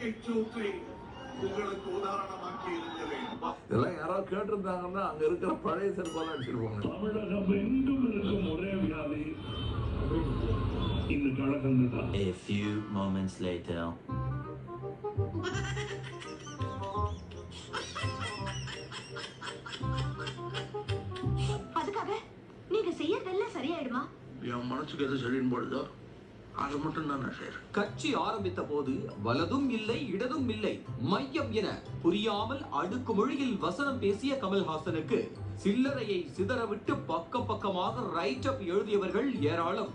பருக்கை சோற்றை உங்களுக்கு உதாரணமாக்கி இருக்கிறேன். இதெல்லாம் யாராவது கேட்டிருந்தாங்கன்னா அங்க இருக்கிற பழைய செல்வெல்லாம் அடிச்சிருவாங்க. தமிழகம் எங்கும் இருக்கும் ஒரே வியாதி இந்த கழகம் தான். A few moments later. அதுக்காக நீங்க செய்யறதெல்லாம் சரியாயிடுமா? என் மனசுக்கு எது சரின்னு போடுதோ அது மட்டும் தான் நான் செய்யறேன். கட்சி ஆரம்பித்த போது வலதும் இல்லை இடதும் இல்லை மையம் என புரியாமல் அடுக்கு மொழியில் வசனம் பேசிய கமல்ஹாசனுக்கு சில்லறையை சிதறவிட்டு பக்கம் பக்கமாக ரைட் அப் எழுதியவர்கள் ஏராளம்.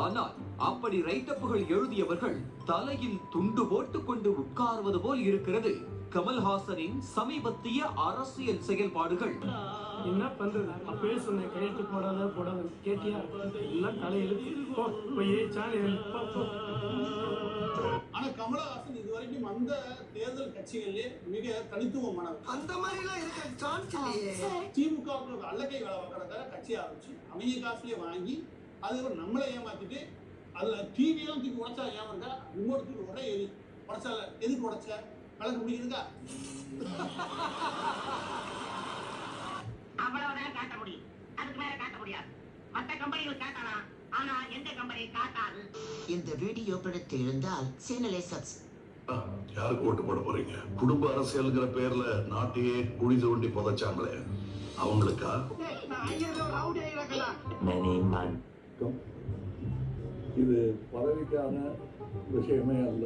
ஆனால் அப்படி ரைட் அப்புகள் எழுதியவர்கள் தலையில் துண்டு போட்டுக் கொண்டு உட்கார்வது போல் இருக்கிறது கமல்ஹாசனின் சமீபத்திய அரசியல் செயல்பாடுகள். என்ன பண்றது? அப்பவே சொன்னேன் கையெழுத்து போடாத கேட்டியா? எல்லாம் தலையெழுத்து. ஆனா கமலஹாசன் இதுவரைக்கும் அந்த தேர்தல் கட்சிகளிலே மிக தனித்துவமானவர். அந்த மாதிரி எல்லாம் இருக்க சான்ஸ் இல்லையே. திமுகவுக்கு அல்லக்கை வேலை வைக்கிறத கட்சி ஆரம்பிச்சு அவங்க காசுலயே வாங்கி அதுக்கப்புறம் நம்மளை ஏமாத்திட்டு அதுல டிவியெல்லாம் தூக்கி உடைச்சா ஏமாந்தா ரிமோட் தூக்கி உடனே உடைச்சால எதுக்கு உடைச்ச வழக்கு முடியுதுக்கா? அவ்வளவுதான் காட்ட முடியும், அதுக்கு மேல காட்ட முடியாது. மற்ற கம்பெனிகள் காட்டலாம், ஆனா எந்த கம்பெனி காட்டாது. இந்த வீடியோ பிடித்து இருந்தால் சேனலை யாருக்கு ஓட்டு போட போறீங்க? குடும்ப அரசியல்ங்கிற பேர்ல நாட்டையே குழி தோண்டி புதைச்சாங்களே அவங்களுக்கா? Many months. இது பதவிக்கான விஷயமே அல்ல,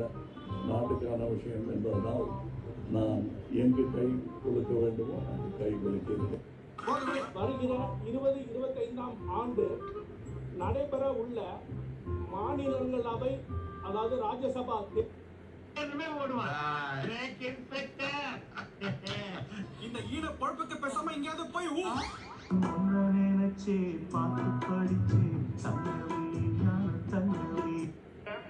நாட்டுக்கான விஷயம் என்பதனால் நான் எங்கு கை கொடுக்க வேண்டுமோ அங்கு கை கொடுக்கிறேன். வருகிற 2025ஆம் ஆண்டு நடைபெற உள்ள மாநிலங்களவை அதாவது ராஜ்யசபா இந்த ஈன பொழப்புக்கு பேசாம எங்கேயாவது போய்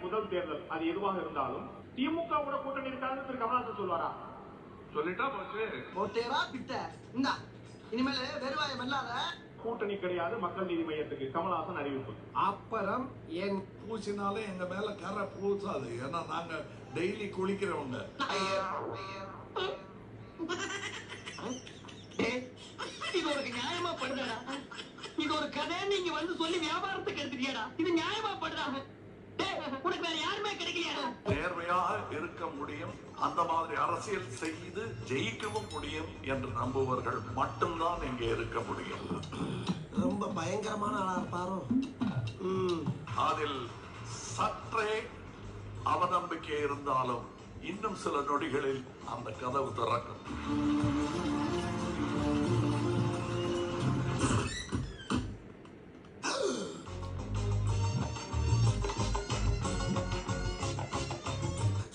முதல் தேர்தல் அது எதுவாக இருந்தாலும் திமுகவோட கூட்டணி இருக்காது திரு கமல்ஹாசன் சொல்வாரா? சொல்லிட்டா போச்சு. போட்டேரா பிட்ட இந்தா இனிமேல வெறுவாயம் இல்லாத கூட்டணி கிடையாது மக்கள் நீதி மையத்துக்கு கமல்ஹாசன் அறிவிப்பு. அப்புறம் என் பூசினாலும் எங்க மேல கரை பூசாது. ஏன்னா நாங்க டெய்லி குளிக்கிறவங்க. இது ஒரு நியாயமா படுறா? இது ஒரு கதை நீங்க வந்து சொல்லி வியாபாரத்துக்கு எடுத்துட்டியாடா? இது நியாயமா படுறாங்க? உனக்கு வேற யாருமே கிடைக்கலையா? நேர்மையாக இருக்க முடியும், அந்த மாதிரி அரசியல் செய்து ஜெயிக்கவும் முடியும் என்று நம்புவர்கள் மட்டும்தான் இங்கே இருக்க முடியும். ரொம்ப பயங்கரமான ஆளா இருப்பாரோ? அதில் சற்றே அவநம்பிக்கை இருந்தாலும் இன்னும் சில நொடிகளில் அந்த கதவு திறக்கும்.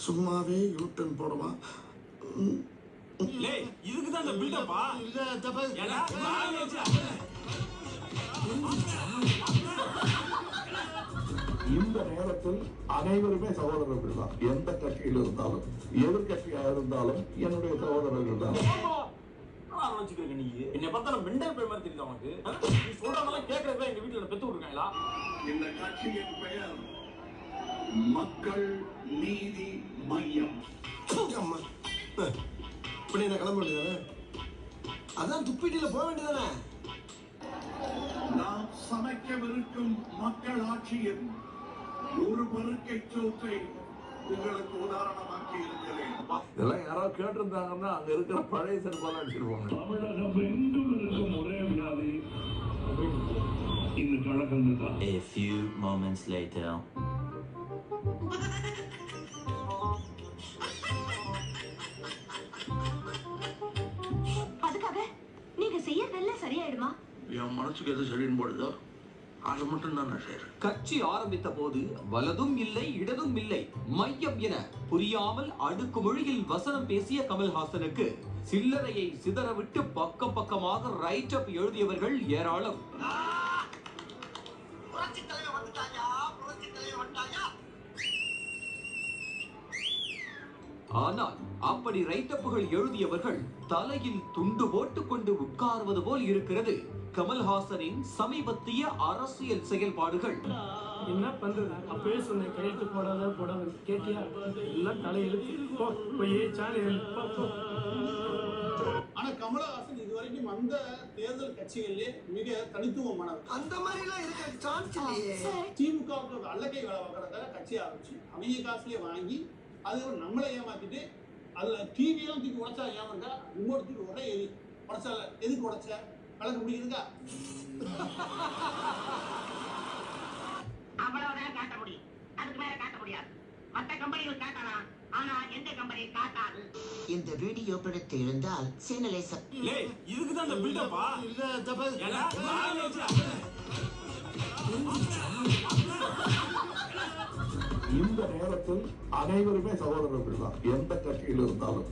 சும்மாவே யூட்டன் போடுவான். இதுக்குதான் இந்த பில்டப்பா? இந்த நேரத்தில் அனைவருமே சகோதரர்கள் தான். எந்த கட்சியில் இருந்தாலும் எதிர்கட்சியாக இருந்தாலும் என்னுடைய சகோதரர்கள் தான். நீ என்னை பார்த்தா மெண்டல் பேர் மாதிரி தெரியுது உனக்கு? நீ சொல்றதெல்லாம் கேட்கறதுல எங்க வீட்டுல பெத்து விட்டுருக்காங்களா? இந்த கட்சியின் பெயர் மக்கள் நீதி மையம். இப்படி என்ன கிளம்ப வேண்டியதானே? அதான் துப்பிட்டில போக வேண்டியதானே? நாம் சமைக்கவிருக்கும் மக்கள் ஆட்சியில் ஒரு பருக்கை சோற்றை உங்களுக்கு உதாரணமாக்கி இருக்கிறேன். இதெல்லாம் யாராவது கேட்டிருந்தாங்கன்னா அங்க இருக்கிற பழைய செல்வெல்லாம் அடிச்சிருவாங்க. தமிழகம் எங்கும் இருக்கும் ஒரே வியாதி இந்த கழகம் தான். A few moments later. அதுக்காக நீங்க செய்யறதெல்லாம் சரியாயிடுமா? என் மனசுக்கு எது சரின்னு போடுதோ அது மட்டும் தான் நான் செய்யறேன். கட்சி ஆரம்பித்த போது வலதும் இல்லை இடதும் இல்லை மையம் என புரியாமல் அடுக்கு மொழியில் வசனம் பேசிய கமல்ஹாசனுக்கு சில்லறையை சிதறவிட்டு பக்கம் பக்கமாக ரைட் அப் எழுதியவர்கள் ஏராளம். ஆனால் அப்படி ரைட்டப்புகள் எழுதியவர்கள் தலையில் துண்டு போட்டுக் கொண்டு உட்கார்வது போல் இருக்கிறது கமல்ஹாசனின் சமீபத்திய அரசியல் செயல்பாடுகள். என்ன பண்றது? அப்பவே சொன்னேன் கையெழுத்து போடாத கேட்டியா? எல்லாம் தலையெழுத்து. போய் சாணி ஆனா கமலஹாசன் இதுவரைக்கும் அந்த தேர்தல் கட்சிகளிலே மிக தனித்துவமானவர். அந்த மாதிரி எல்லாம் இருக்க சான்ஸ் இல்லையே. திமுகவுக்கு அல்லக்கை வேலை பார்க்கறத கட்சி ஆரம்பிச்சு அவங்க காசுலயே வாங்கி அது நம்மளை ஏமாத்திட்டு அதுல டிவி எல்லாம் தூக்கி உடைச்சா ஏமாங்க ரிமோட் தூக்கி ஒரே உடைச்சால எதுக்கு உடைச்ச வழக்கு முடியுதுக்கா? அவ்வளவுதான் காட்ட முடியும், அதுக்கு மேல காட்ட முடியாது. மத்த கம்பெனிகள் காட்டலாம், ஆனா எந்த கம்பெனி காட்டாது. இந்த வீடியோ பிடித்து இருந்தால் சேனலை இதுக்கு தான் இந்த பில்டப்பா இந்த நேரத்தில் அனைவருமே சகோதரர்கள் தான், எந்த கட்சியில் இருந்தாலும்.